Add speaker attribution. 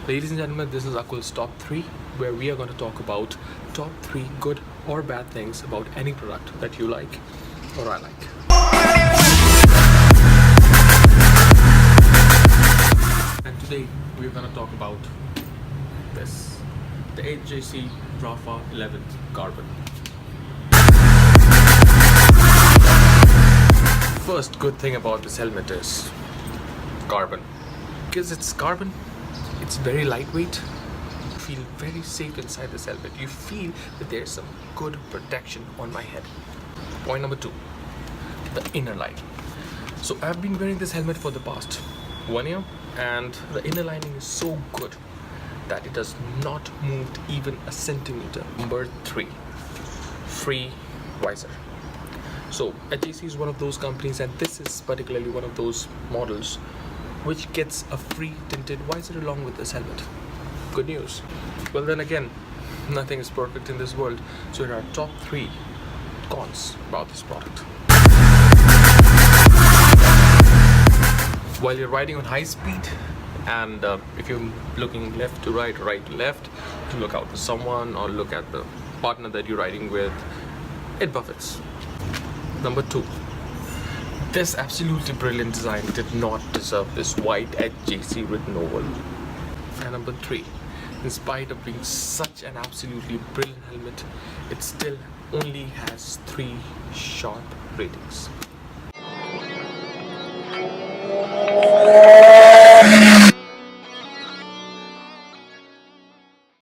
Speaker 1: Ladies and gentlemen, this is Akul's Top 3, where we are going to talk about top 3 good or bad things about any product that you like or I like. And today we're going to talk about this, the HJC Rapha 11 Carbon. First good thing about this helmet is carbon. Because it's carbon, it's very lightweight. You feel very safe inside this helmet. You feel that there's some good protection on my head. Point number 2, the inner lining. So I've been wearing this helmet for the past 1 year, and the inner lining is so good that it has not moved even a centimeter. Number 3, free visor. So HJC is one of those companies, and this is particularly one of those models which gets a free tinted visor along with this helmet. Good news. Well, then again, nothing is perfect in this world, so here are top 3 cons about this product. While you're riding on high speed, and if you're looking left to right, right to left, to look out for someone or look at the partner that you're riding with, it buffets. Number 2, this absolutely brilliant design did not deserve this white HJC written oval. And number 3, in spite of being such an absolutely brilliant helmet, it still only has 3 sharp ratings.